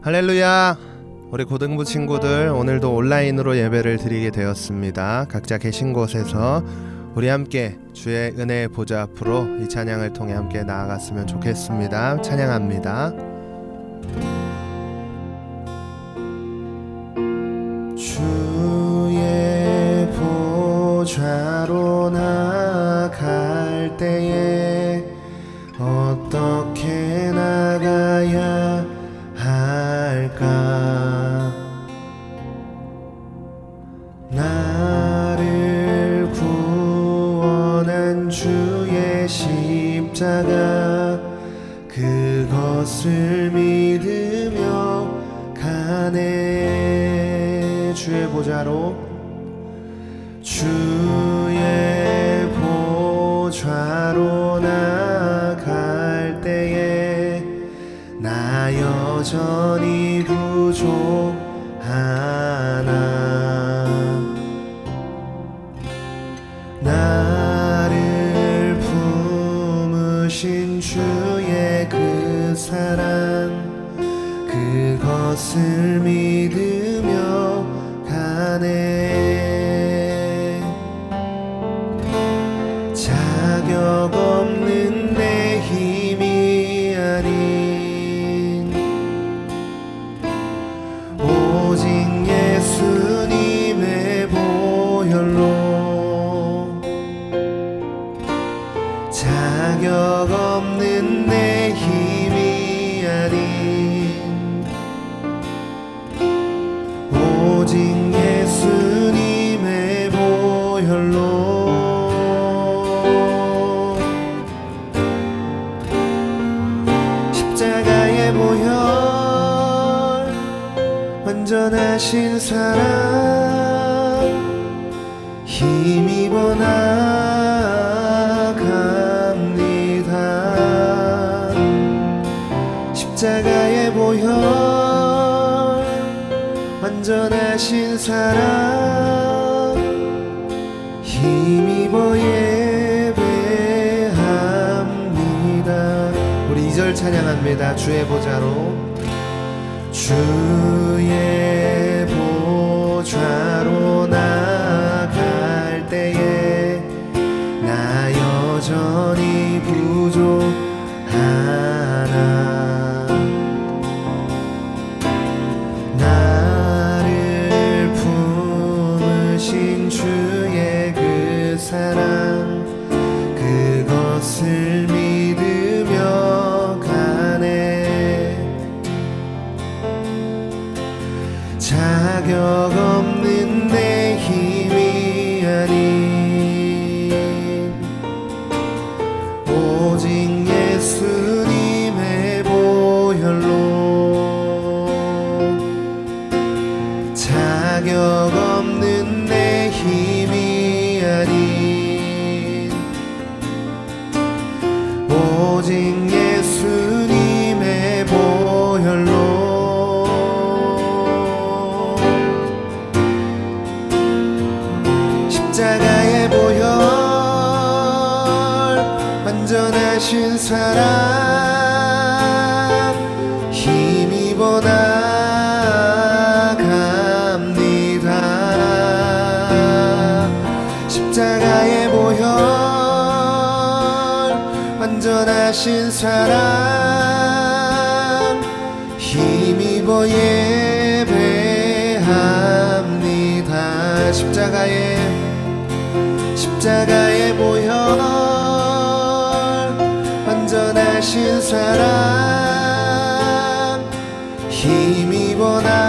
할렐루야! 우리 고등부 친구들, 오늘도 온라인으로 예배를 드리게 되었습니다. 각자 계신 곳에서 우리 함께 주의 은혜의 보좌 앞으로 이 찬양을 통해 함께 나아갔으면 좋겠습니다. 찬양합니다. 주의 보좌로 나아갈 때에 어떻게 나가야 할까? 나를 구원한 주의 십자가, 그것을 믿으며 가네. 주의 보좌로, 주의 보좌로 나아갈 때에 나 여전히 부족하나? 나를 품으신 주의 그 사랑, 그것을 믿으며 가네. 자격 없는 내 힘이 아닌 오직 예수님의 보혈로, 자격 없는 내 힘이 아닌 오직 예수님의 보혈로, 십자가의 보혈, 완전하신 사랑, 힘입어 나갑니다. 십자가의 보혈, 완전하신 사랑, 힘입어 예배합니다. 우리 2절 찬양합니다. 주의 보좌로, 주의 보좌로 나아갈 때에 나 여전히 부족하나? 나를 품으신 주의 그 사랑, 그것을 믿으며 가네. 자격 없는 내 힘이 아닌 오직 예수님의 보혈로, 자격 없는 내 힘이 아닌 오직 예수님의 보혈로, 십자가의 보혈, 완전하신 사랑, 힘입어 나갑니다. 십자가의 보혈, 완전하신 사랑, 힘입어 예배합니다. 십자가의 보혈, 완전하신 사랑, 힘입어 나갑니다.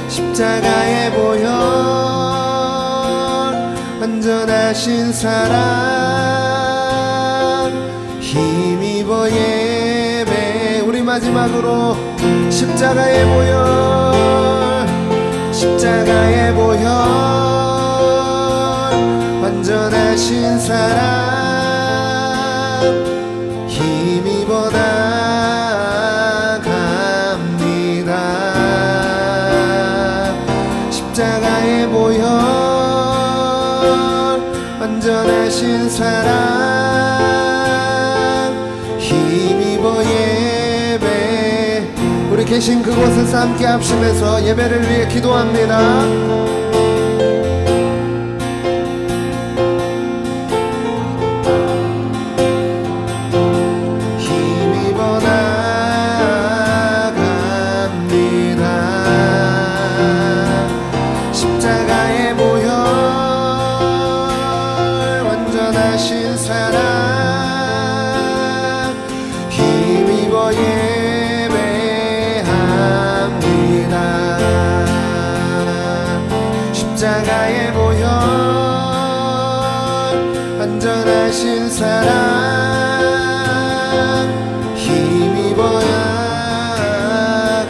십자가의 보혈, 완전하신 사랑, 힘입어 예배. 우리 마지막으로 십자가의 보혈, 십자가의 보혈, 완전하신 사랑, 힘입어 나갑니다. 십자가의 보혈, 완전하신 사랑, 우리 계신 그곳에서 함께 합심해서 예배를 위해 기도합니다. 십자가의 보혈 완전하신 사랑 힘입어야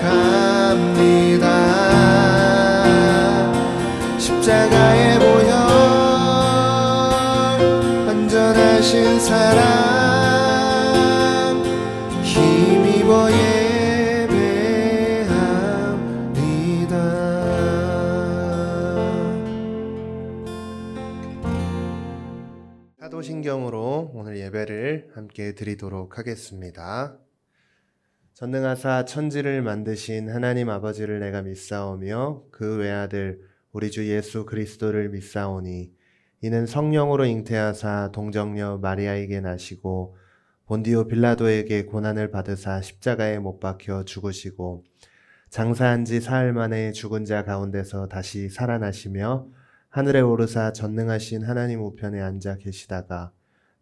갑니다. 십자가의 보혈 완전하신 사랑 힘입어 사도신경으로 오늘 예배를 함께 드리도록 하겠습니다. 전능하사 천지를 만드신 하나님 아버지를 내가 믿사오며 그 외아들 우리 주 예수 그리스도를 믿사오니 이는 성령으로 잉태하사 동정녀 마리아에게 나시고 본디오 빌라도에게 고난을 받으사 십자가에 못 박혀 죽으시고 장사한 지 사흘 만에 죽은 자 가운데서 다시 살아나시며 하늘에 오르사 전능하신 하나님 우편에 앉아 계시다가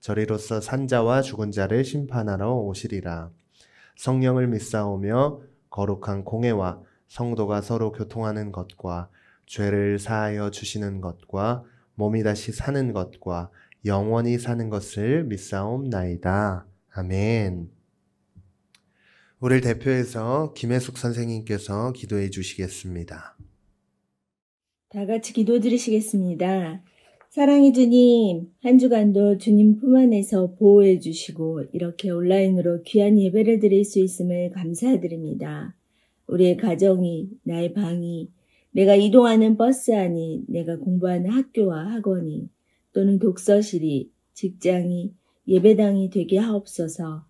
저리로서 산자와 죽은 자를 심판하러 오시리라. 성령을 믿사오며 거룩한 공회와 성도가 서로 교통하는 것과 죄를 사하여 주시는 것과 몸이 다시 사는 것과 영원히 사는 것을 믿사옵나이다. 아멘. 우리를 대표해서 김혜숙 선생님께서 기도해 주시겠습니다. 다 같이 기도 드리시겠습니다. 사랑의 주님, 한 주간도 주님 품 안에서 보호해 주시고 이렇게 온라인으로 귀한 예배를 드릴 수 있음을 감사드립니다. 우리의 가정이, 나의 방이, 내가 이동하는 버스 안이, 내가 공부하는 학교와 학원이, 또는 독서실이, 직장이, 예배당이 되게 하옵소서.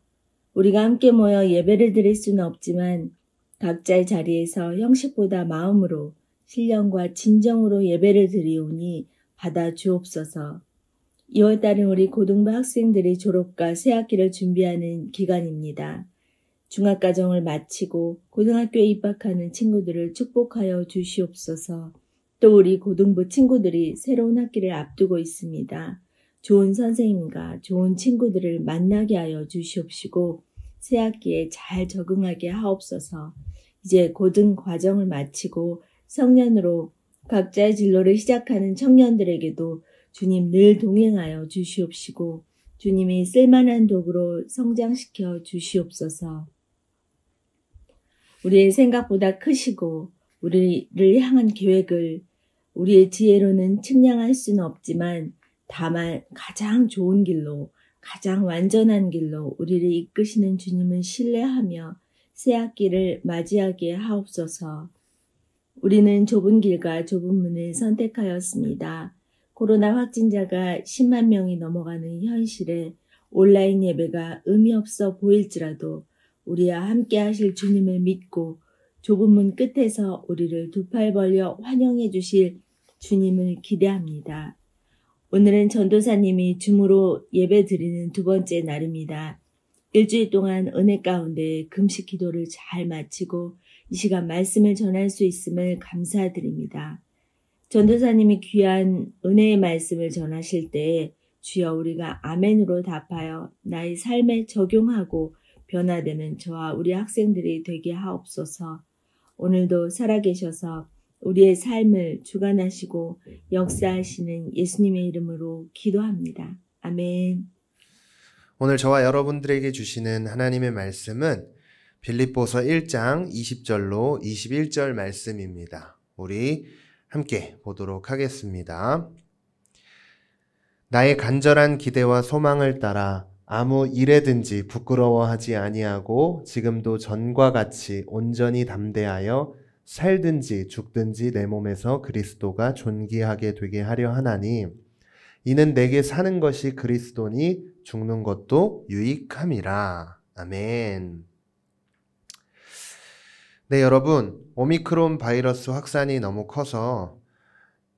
우리가 함께 모여 예배를 드릴 수는 없지만 각자의 자리에서 형식보다 마음으로 신령과 진정으로 예배를 드리오니 받아 주옵소서. 2월달은 우리 고등부 학생들이 졸업과 새학기를 준비하는 기간입니다. 중학과정을 마치고 고등학교에 입학하는 친구들을 축복하여 주시옵소서. 또 우리 고등부 친구들이 새로운 학기를 앞두고 있습니다. 좋은 선생님과 좋은 친구들을 만나게 하여 주시옵시고 새학기에 잘 적응하게 하옵소서. 이제 고등 과정을 마치고 성년으로 각자의 진로를 시작하는 청년들에게도 주님 늘 동행하여 주시옵시고 주님이 쓸만한 도구로 성장시켜 주시옵소서. 우리의 생각보다 크시고 우리를 향한 계획을 우리의 지혜로는 측량할 수는 없지만 다만 가장 좋은 길로 가장 완전한 길로 우리를 이끄시는 주님을 신뢰하며 새학기를 맞이하게 하옵소서. 우리는 좁은 길과 좁은 문을 선택하였습니다. 코로나 확진자가 10만 명이 넘어가는 현실에 온라인 예배가 의미 없어 보일지라도 우리와 함께 하실 주님을 믿고 좁은 문 끝에서 우리를 두 팔 벌려 환영해 주실 주님을 기대합니다. 오늘은 전도사님이 줌으로 예배 드리는 두 번째 날입니다. 일주일 동안 은혜 가운데 금식 기도를 잘 마치고 이 시간 말씀을 전할 수 있음을 감사드립니다. 전도사님이 귀한 은혜의 말씀을 전하실 때 주여 우리가 아멘으로 답하여 나의 삶에 적용하고 변화되는 저와 우리 학생들이 되게 하옵소서. 오늘도 살아계셔서 우리의 삶을 주관하시고 역사하시는 예수님의 이름으로 기도합니다. 아멘. 오늘 저와 여러분들에게 주시는 하나님의 말씀은 빌립보서 1장 20절로 21절 말씀입니다. 우리 함께 보도록 하겠습니다. 나의 간절한 기대와 소망을 따라 아무 일에든지 부끄러워하지 아니하고 지금도 전과 같이 온전히 담대하여 살든지 죽든지 내 몸에서 그리스도가 존귀하게 되게 하려 하나니 이는 내게 사는 것이 그리스도니 죽는 것도 유익함이라. 아멘. 네, 여러분, 오미크론 바이러스 확산이 너무 커서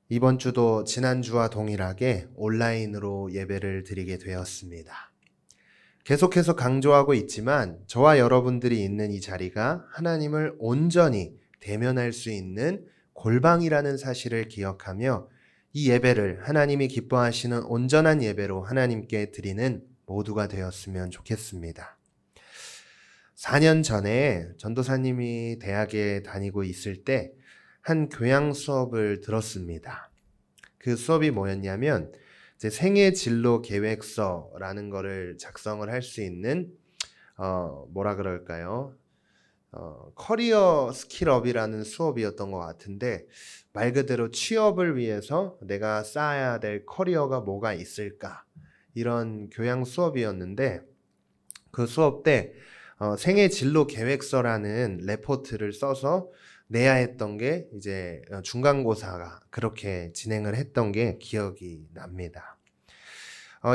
이번 주도 지난주와 동일하게 온라인으로 예배를 드리게 되었습니다. 계속해서 강조하고 있지만 저와 여러분들이 있는 이 자리가 하나님을 온전히 대면할 수 있는 골방이라는 사실을 기억하며 이 예배를 하나님이 기뻐하시는 온전한 예배로 하나님께 드리는 모두가 되었으면 좋겠습니다. 4년 전에 전도사님이 대학에 다니고 있을 때 한 교양 수업을 들었습니다. 그 수업이 뭐였냐면 이제 생애 진로 계획서라는 거를 작성을 할 수 있는 뭐라 그럴까요? 커리어 스킬업이라는 수업이었던 것 같은데 말 그대로 취업을 위해서 내가 쌓아야 될 커리어가 뭐가 있을까? 이런 교양 수업이었는데 그 수업 때 생애 진로 계획서라는 레포트를 써서 내야 했던 게 이제 중간고사가 그렇게 진행을 했던 게 기억이 납니다.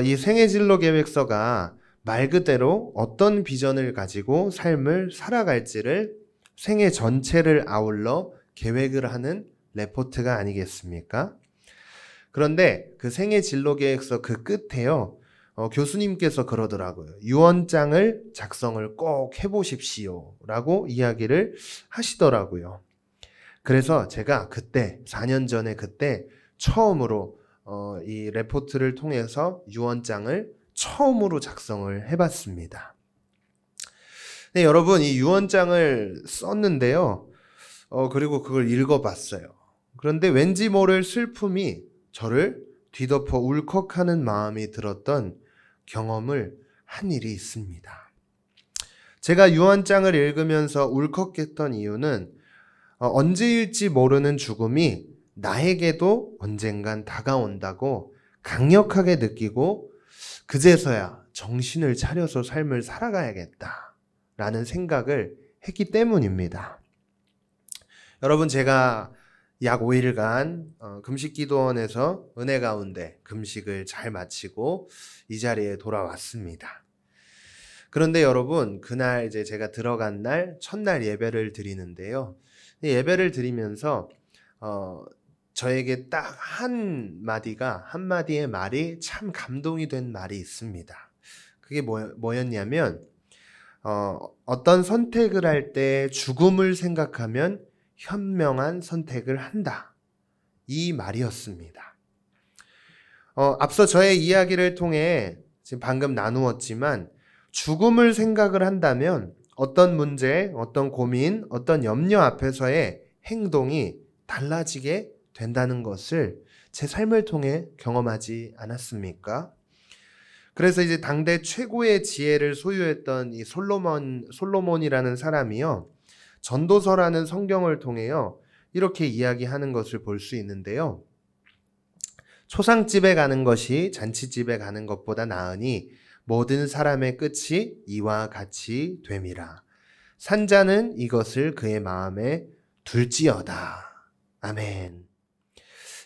이 생애 진로 계획서가 말 그대로 어떤 비전을 가지고 삶을 살아갈지를 생애 전체를 아울러 계획을 하는 레포트가 아니겠습니까? 그런데 그 생애 진로 계획서 그 끝에요. 교수님께서 그러더라고요. 유언장을 작성을 꼭 해보십시오 라고 이야기를 하시더라고요. 그래서 제가 그때 4년 전에 그때 처음으로 이 레포트를 통해서 유언장을 처음으로 작성을 해봤습니다. 네, 여러분 이 유언장을 썼는데요. 그리고 그걸 읽어봤어요. 그런데 왠지 모를 슬픔이 저를 뒤덮어 울컥하는 마음이 들었던 경험을 한 일이 있습니다. 제가 유언장을 읽으면서 울컥했던 이유는 언제일지 모르는 죽음이 나에게도 언젠간 다가온다고 강력하게 느끼고 그제서야 정신을 차려서 삶을 살아가야겠다라는 생각을 했기 때문입니다. 여러분 제가 약 5일간 금식기도원에서 은혜 가운데 금식을 잘 마치고 이 자리에 돌아왔습니다. 그런데 여러분 그날 이제 제가 들어간 날 첫날 예배를 드리는데요. 예배를 드리면서 저에게 딱 한마디의 말이 참 감동이 된 말이 있습니다. 그게 뭐였냐면 어떤 선택을 할 때 죽음을 생각하면 현명한 선택을 한다. 이 말이었습니다. 앞서 저의 이야기를 통해 지금 방금 나누었지만 죽음을 생각을 한다면 어떤 문제, 어떤 고민, 어떤 염려 앞에서의 행동이 달라지게 된다는 것을 제 삶을 통해 경험하지 않았습니까? 그래서 이제 당대 최고의 지혜를 소유했던 이 솔로몬이라는 사람이요. 전도서라는 성경을 통해요. 이렇게 이야기하는 것을 볼 수 있는데요. 초상집에 가는 것이 잔치집에 가는 것보다 나으니 모든 사람의 끝이 이와 같이 됨이라. 산자는 이것을 그의 마음에 둘지어다. 아멘.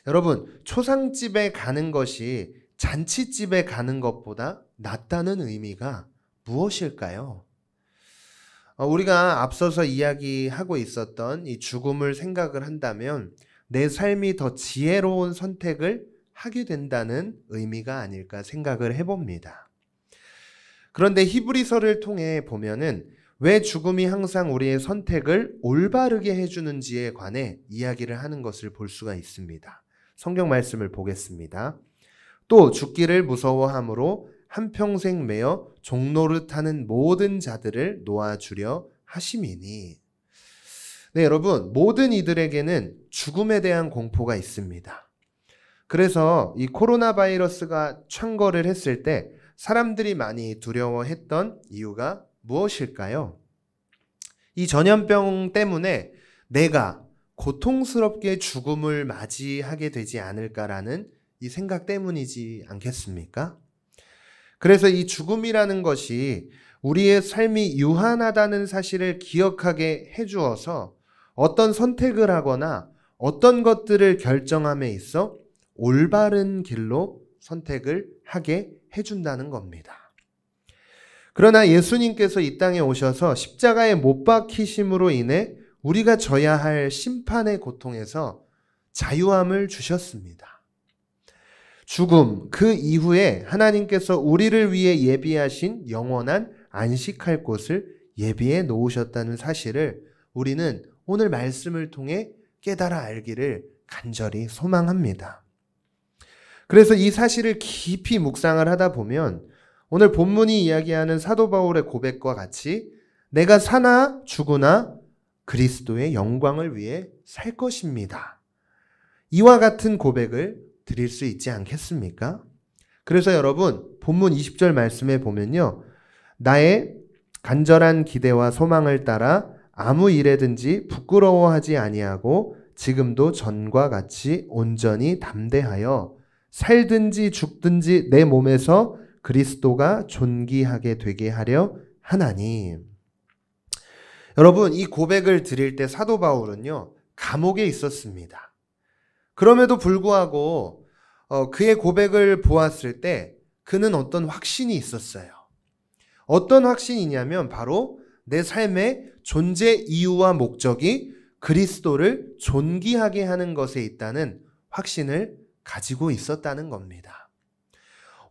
여러분, 초상집에 가는 것이 잔치집에 가는 것보다 낫다는 의미가 무엇일까요? 우리가 앞서서 이야기하고 있었던 이 죽음을 생각을 한다면 내 삶이 더 지혜로운 선택을 하게 된다는 의미가 아닐까 생각을 해봅니다. 그런데 히브리서를 통해 보면은 왜 죽음이 항상 우리의 선택을 올바르게 해주는지에 관해 이야기를 하는 것을 볼 수가 있습니다. 성경 말씀을 보겠습니다. 또 죽기를 무서워함으로 한평생 매어 종노릇하는 모든 자들을 놓아주려 하심이니. 네, 여러분, 모든 이들에게는 죽음에 대한 공포가 있습니다. 그래서 이 코로나 바이러스가 창궐을 했을 때 사람들이 많이 두려워했던 이유가 무엇일까요? 이 전염병 때문에 내가 고통스럽게 죽음을 맞이하게 되지 않을까라는 이 생각 때문이지 않겠습니까? 그래서 이 죽음이라는 것이 우리의 삶이 유한하다는 사실을 기억하게 해주어서 어떤 선택을 하거나 어떤 것들을 결정함에 있어 올바른 길로 선택을 하게 해준다는 겁니다. 그러나 예수님께서 이 땅에 오셔서 십자가에 못 박히심으로 인해 우리가 져야 할 심판의 고통에서 자유함을 주셨습니다. 죽음, 그 이후에 하나님께서 우리를 위해 예비하신 영원한 안식할 곳을 예비해 놓으셨다는 사실을 우리는 오늘 말씀을 통해 깨달아 알기를 간절히 소망합니다. 그래서 이 사실을 깊이 묵상을 하다 보면 오늘 본문이 이야기하는 사도 바울의 고백과 같이 내가 사나 죽으나 그리스도의 영광을 위해 살 것입니다. 이와 같은 고백을 드릴 수 있지 않겠습니까? 그래서 여러분 본문 20절 말씀에 보면요. 나의 간절한 기대와 소망을 따라 아무 일에든지 부끄러워하지 아니하고 지금도 전과 같이 온전히 담대하여 살든지 죽든지 내 몸에서 그리스도가 존귀하게 되게 하려 하나니. 여러분 이 고백을 드릴 때 사도 바울은요 감옥에 있었습니다. 그럼에도 불구하고 그의 고백을 보았을 때 그는 어떤 확신이 있었어요. 어떤 확신이냐면 바로 내 삶의 존재 이유와 목적이 그리스도를 존귀하게 하는 것에 있다는 확신을 가지고 있었다는 겁니다.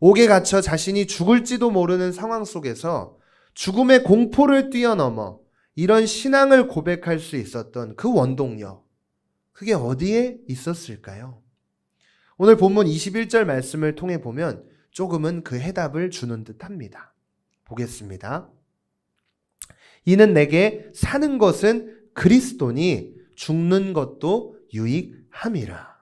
옥에 갇혀 자신이 죽을지도 모르는 상황 속에서 죽음의 공포를 뛰어넘어 이런 신앙을 고백할 수 있었던 그 원동력, 그게 어디에 있었을까요? 오늘 본문 21절 말씀을 통해 보면 조금은 그 해답을 주는 듯합니다. 보겠습니다. 이는 내게 사는 것은 그리스도니 죽는 것도 유익함이라.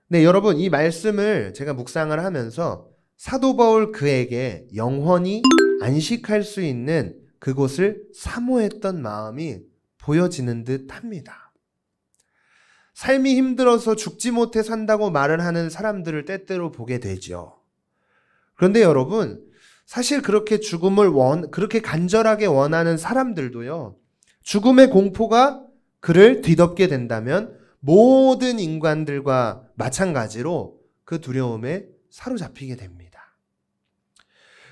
네, 여러분 이 말씀을 제가 묵상을 하면서 사도 바울 그에게 영원히 안식할 수 있는 그곳을 사모했던 마음이 보여지는 듯합니다. 삶이 힘들어서 죽지 못해 산다고 말을 하는 사람들을 때때로 보게 되죠. 그런데 여러분 사실 그렇게 죽음을 그렇게 간절하게 원하는 사람들도요. 죽음의 공포가 그를 뒤덮게 된다면 모든 인간들과 마찬가지로 그 두려움에 사로잡히게 됩니다.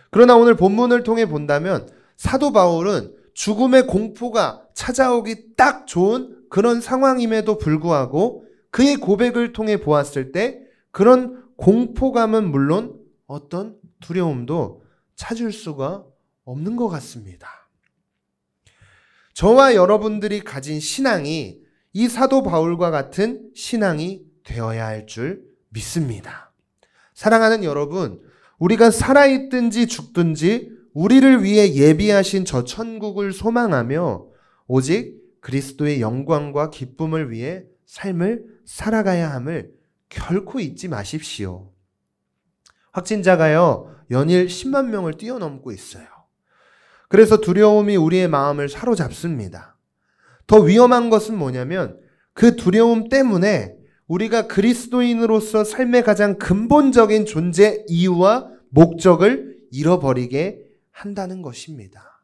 그러나 오늘 본문을 통해 본다면 사도 바울은 죽음의 공포가 찾아오기 딱 좋은 그런 상황임에도 불구하고 그의 고백을 통해 보았을 때 그런 공포감은 물론 어떤 두려움도 찾을 수가 없는 것 같습니다. 저와 여러분들이 가진 신앙이 이 사도 바울과 같은 신앙이 되어야 할 줄 믿습니다. 사랑하는 여러분, 우리가 살아있든지 죽든지 우리를 위해 예비하신 저 천국을 소망하며 오직 그리스도의 영광과 기쁨을 위해 삶을 살아가야 함을 결코 잊지 마십시오. 확진자가요, 연일 10만 명을 뛰어넘고 있어요. 그래서 두려움이 우리의 마음을 사로잡습니다. 더 위험한 것은 뭐냐면 그 두려움 때문에 우리가 그리스도인으로서 삶의 가장 근본적인 존재 이유와 목적을 잃어버리게 한다는 것입니다.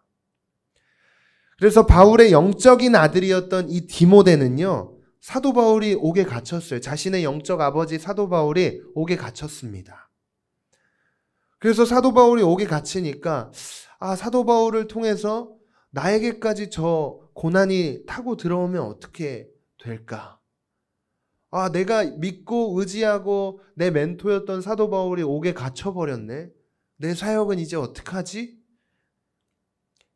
그래서 바울의 영적인 아들이었던 이 디모데는요, 사도 바울이 옥에 갇혔어요. 자신의 영적 아버지 사도 바울이 옥에 갇혔습니다. 그래서 사도 바울이 옥에 갇히니까 사도 바울을 통해서 나에게까지 저 고난이 타고 들어오면 어떻게 될까? 내가 믿고 의지하고 내 멘토였던 사도 바울이 옥에 갇혀버렸네. 내 사역은 이제 어떡하지?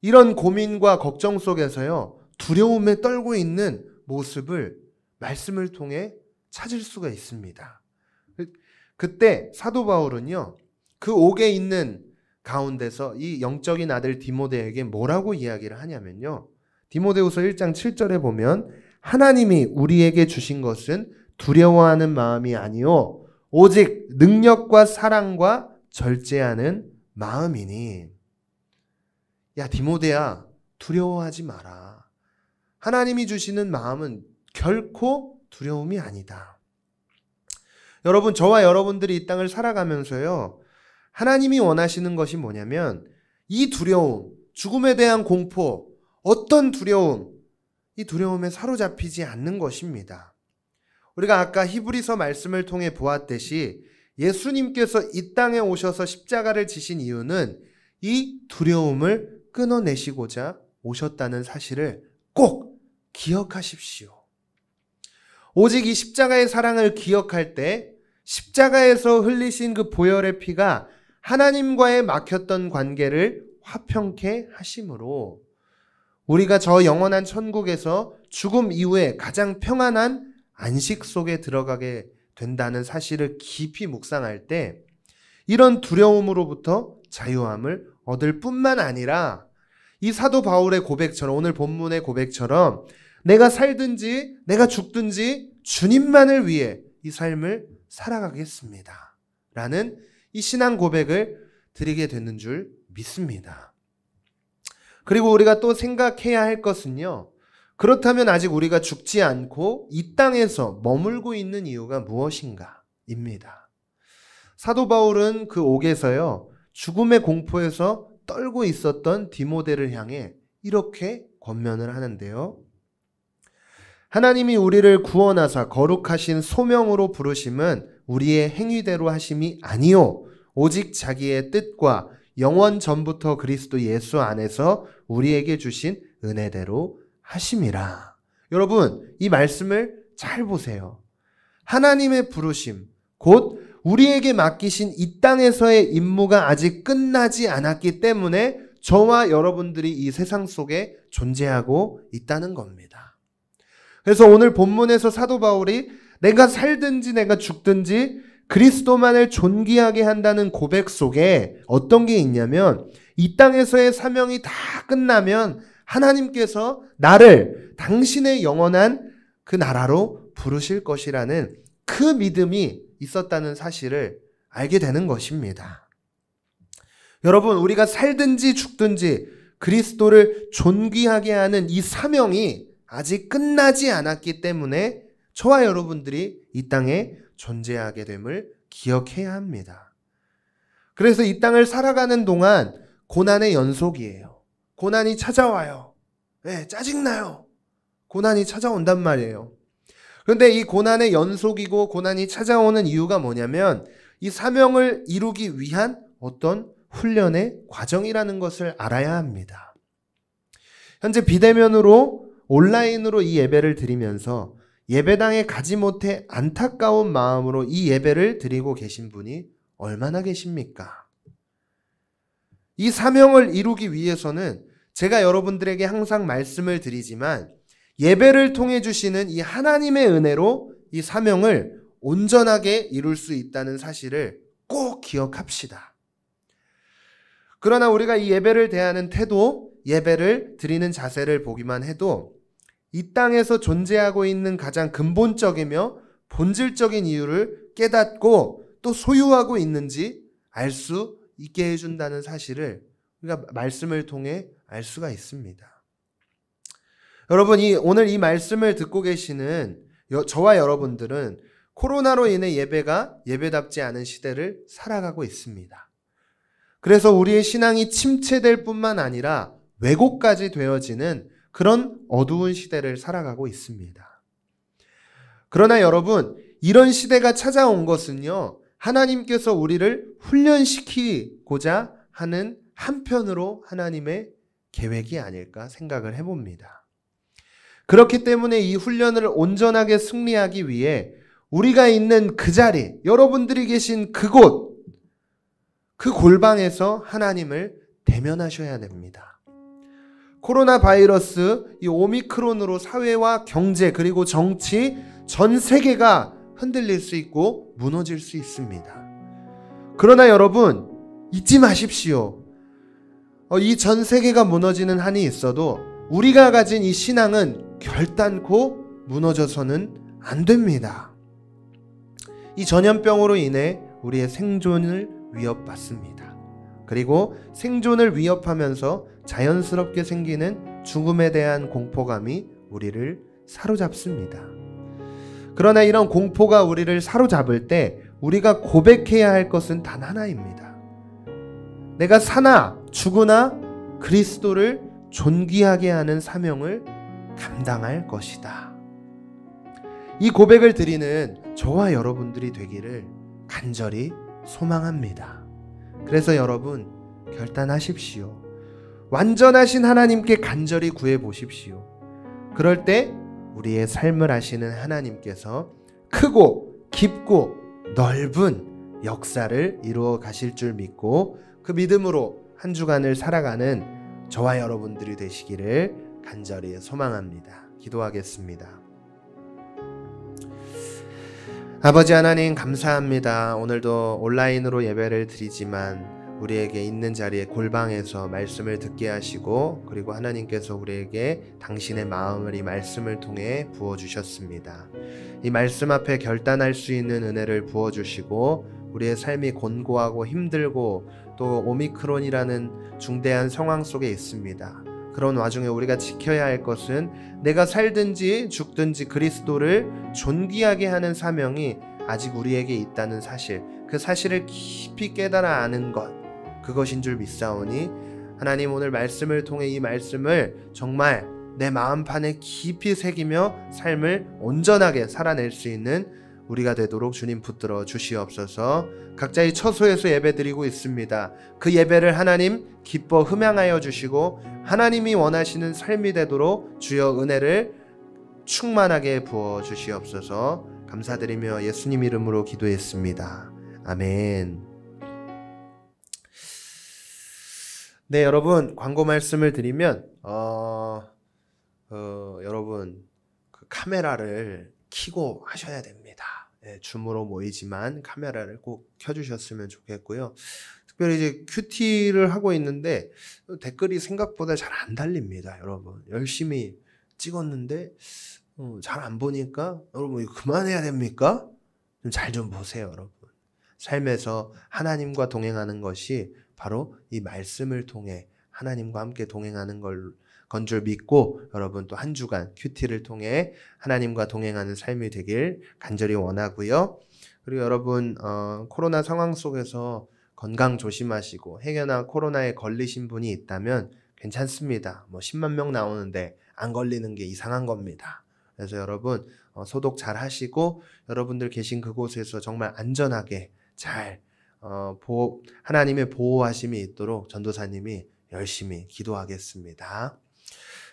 이런 고민과 걱정 속에서요, 두려움에 떨고 있는 모습을 말씀을 통해 찾을 수가 있습니다. 그때 사도 바울은요, 그 옥에 있는 가운데서 이 영적인 아들 디모데에게 뭐라고 이야기를 하냐면요. 디모데후서 1장 7절에 보면 하나님이 우리에게 주신 것은 두려워하는 마음이 아니요 오직 능력과 사랑과 절제하는 마음이니. 야 디모데야, 두려워하지 마라. 하나님이 주시는 마음은 결코 두려움이 아니다. 여러분, 저와 여러분들이 이 땅을 살아가면서요, 하나님이 원하시는 것이 뭐냐면 이 두려움, 죽음에 대한 공포, 어떤 두려움, 이 두려움에 사로잡히지 않는 것입니다. 우리가 아까 히브리서 말씀을 통해 보았듯이 예수님께서 이 땅에 오셔서 십자가를 지신 이유는 이 두려움을 끊어내시고자 오셨다는 사실을 꼭 기억하십시오. 오직 이 십자가의 사랑을 기억할 때 십자가에서 흘리신 그 보혈의 피가 하나님과의 막혔던 관계를 화평케 하심으로 우리가 저 영원한 천국에서 죽음 이후에 가장 평안한 안식 속에 들어가게 된다는 사실을 깊이 묵상할 때 이런 두려움으로부터 자유함을 얻을 뿐만 아니라 이 사도 바울의 고백처럼, 오늘 본문의 고백처럼 내가 살든지 내가 죽든지 주님만을 위해 이 삶을 살아가겠습니다 라는 이 신앙 고백을 드리게 되는 줄 믿습니다. 그리고 우리가 또 생각해야 할 것은요, 그렇다면 아직 우리가 죽지 않고 이 땅에서 머물고 있는 이유가 무엇인가 입니다. 사도 바울은 그 옥에서요, 죽음의 공포에서 떨고 있었던 디모데를 향해 이렇게 권면을 하는데요. 하나님이 우리를 구원하사 거룩하신 소명으로 부르심은 우리의 행위대로 하심이 아니요 오직 자기의 뜻과 영원 전부터 그리스도 예수 안에서 우리에게 주신 은혜대로 하심이라. 여러분, 이 말씀을 잘 보세요. 하나님의 부르심, 곧 우리에게 맡기신 이 땅에서의 임무가 아직 끝나지 않았기 때문에 저와 여러분들이 이 세상 속에 존재하고 있다는 겁니다. 그래서 오늘 본문에서 사도 바울이 내가 살든지 내가 죽든지 그리스도만을 존귀하게 한다는 고백 속에 어떤 게 있냐면 이 땅에서의 사명이 다 끝나면 하나님께서 나를 당신의 영원한 그 나라로 부르실 것이라는 그 믿음이 있었다는 사실을 알게 되는 것입니다. 여러분, 우리가 살든지 죽든지 그리스도를 존귀하게 하는 이 사명이 아직 끝나지 않았기 때문에 저와 여러분들이 이 땅에 존재하게 됨을 기억해야 합니다. 그래서 이 땅을 살아가는 동안 고난의 연속이에요. 고난이 찾아와요. 네, 짜증나요. 고난이 찾아온단 말이에요. 그런데 이 고난의 연속이고 고난이 찾아오는 이유가 뭐냐면 이 사명을 이루기 위한 어떤 훈련의 과정이라는 것을 알아야 합니다. 현재 비대면으로 온라인으로 이 예배를 드리면서 예배당에 가지 못해 안타까운 마음으로 이 예배를 드리고 계신 분이 얼마나 계십니까? 이 사명을 이루기 위해서는 제가 여러분들에게 항상 말씀을 드리지만 예배를 통해 주시는 이 하나님의 은혜로 이 사명을 온전하게 이룰 수 있다는 사실을 꼭 기억합시다. 그러나 우리가 이 예배를 대하는 태도, 예배를 드리는 자세를 보기만 해도 이 땅에서 존재하고 있는 가장 근본적이며 본질적인 이유를 깨닫고 또 소유하고 있는지 알 수 있게 해준다는 사실을 우리가 말씀을 통해 알 수가 있습니다. 여러분, 오늘 이 말씀을 듣고 계시는 저와 여러분들은 코로나로 인해 예배가 예배답지 않은 시대를 살아가고 있습니다. 그래서 우리의 신앙이 침체될 뿐만 아니라 왜곡까지 되어지는 그런 어두운 시대를 살아가고 있습니다. 그러나 여러분, 이런 시대가 찾아온 것은요, 하나님께서 우리를 훈련시키고자 하는 한편으로 하나님의 계획이 아닐까 생각을 해봅니다. 그렇기 때문에 이 훈련을 온전하게 승리하기 위해 우리가 있는 그 자리, 여러분들이 계신 그곳, 그 골방에서 하나님을 대면하셔야 됩니다. 코로나 바이러스, 이 오미크론으로 사회와 경제 그리고 정치 전 세계가 흔들릴 수 있고 무너질 수 있습니다. 그러나 여러분, 잊지 마십시오. 이 전 세계가 무너지는 한이 있어도 우리가 가진 이 신앙은 결단코 무너져서는 안 됩니다. 이 전염병으로 인해 우리의 생존을 위협받습니다. 그리고 생존을 위협하면서 자연스럽게 생기는 죽음에 대한 공포감이 우리를 사로잡습니다. 그러나 이런 공포가 우리를 사로잡을 때 우리가 고백해야 할 것은 단 하나입니다. 내가 사나 죽으나 그리스도를 존귀하게 하는 사명을 감당할 것이다. 이 고백을 드리는 저와 여러분들이 되기를 간절히 소망합니다. 그래서 여러분, 결단하십시오. 완전하신 하나님께 간절히 구해 보십시오. 그럴 때 우리의 삶을 아시는 하나님께서 크고 깊고 넓은 역사를 이루어 가실 줄 믿고 그 믿음으로 한 주간을 살아가는 저와 여러분들이 되시기를 간절히 소망합니다. 기도하겠습니다. 아버지 하나님 감사합니다. 오늘도 온라인으로 예배를 드리지만 우리에게 있는 자리에 골방에서 말씀을 듣게 하시고 그리고 하나님께서 우리에게 당신의 마음을 이 말씀을 통해 부어주셨습니다. 이 말씀 앞에 결단할 수 있는 은혜를 부어주시고 우리의 삶이 곤고하고 힘들고 또 오미크론이라는 중대한 상황 속에 있습니다. 그런 와중에 우리가 지켜야 할 것은 내가 살든지 죽든지 그리스도를 존귀하게 하는 사명이 아직 우리에게 있다는 사실, 그 사실을 깊이 깨달아 아는 것, 그것인 줄 믿사오니 하나님 오늘 말씀을 통해 이 말씀을 정말 내 마음판에 깊이 새기며 삶을 온전하게 살아낼 수 있는 우리가 되도록 주님 붙들어 주시옵소서. 각자의 처소에서 예배드리고 있습니다. 그 예배를 하나님 기뻐 흠양하여 주시고 하나님이 원하시는 삶이 되도록 주여 은혜를 충만하게 부어 주시옵소서. 감사드리며 예수님 이름으로 기도했습니다. 아멘. 네, 여러분 광고 말씀을 드리면 여러분 그 카메라를 켜고 하셔야 됩니다. 네, 줌으로 모이지만 카메라를 꼭 켜주셨으면 좋겠고요. 특별히 이제 큐티를 하고 있는데 댓글이 생각보다 잘 안 달립니다. 여러분 열심히 찍었는데 잘 안 보니까 여러분 이거 그만해야 됩니까? 좀 잘 좀 보세요. 여러분 삶에서 하나님과 동행하는 것이 바로 이 말씀을 통해 하나님과 함께 동행하는 건 줄 믿고 여러분 또 한 주간 큐티를 통해 하나님과 동행하는 삶이 되길 간절히 원하고요. 그리고 여러분 코로나 상황 속에서 건강 조심하시고 행여나 코로나에 걸리신 분이 있다면 괜찮습니다. 뭐 10만 명 나오는데 안 걸리는 게 이상한 겁니다. 그래서 여러분 소독 잘 하시고 여러분들 계신 그곳에서 정말 안전하게 잘 하나님의 보호하심이 있도록 전도사님이 열심히 기도하겠습니다.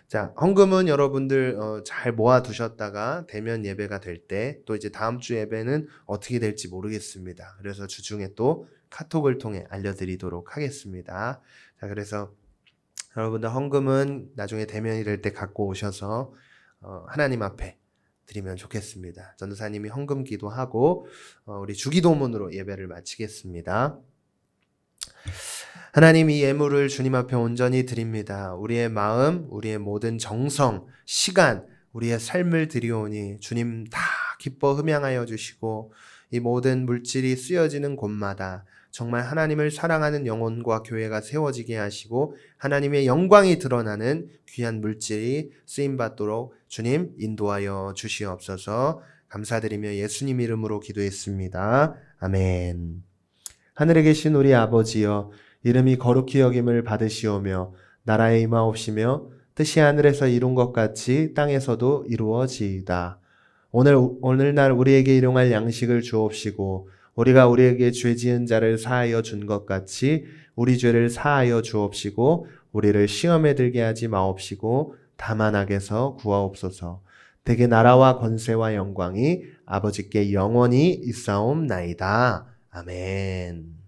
자, 헌금은 여러분들 잘 모아두셨다가 대면 예배가 될 때 또 이제 다음 주 예배는 어떻게 될지 모르겠습니다. 그래서 주중에 또 카톡을 통해 알려드리도록 하겠습니다. 자, 그래서 여러분들 헌금은 나중에 대면이 될 때 갖고 오셔서 하나님 앞에 드리면 좋겠습니다. 전도사님이 헌금 기도하고 우리 주기도문으로 예배를 마치겠습니다. 하나님 이 예물을 주님 앞에 온전히 드립니다. 우리의 마음, 우리의 모든 정성, 시간, 우리의 삶을 드리오니 주님 다 기뻐 흠양하여 주시고 이 모든 물질이 쓰여지는 곳마다 정말 하나님을 사랑하는 영혼과 교회가 세워지게 하시고 하나님의 영광이 드러나는 귀한 물질이 쓰임받도록 주님 인도하여 주시옵소서. 감사드리며 예수님 이름으로 기도했습니다. 아멘. 하늘에 계신 우리 아버지여 이름이 거룩히 여김을 받으시오며 나라에 임하옵시며 뜻이 하늘에서 이룬 것 같이 땅에서도 이루어지이다. 오늘날 우리에게 일용할 양식을 주옵시고 우리가 우리에게 죄 지은 자를 사하여 준 것 같이 우리 죄를 사하여 주옵시고 우리를 시험에 들게 하지 마옵시고 다만 악에서 구하옵소서. 대개 나라와 권세와 영광이 아버지께 영원히 있사옵나이다. 아멘.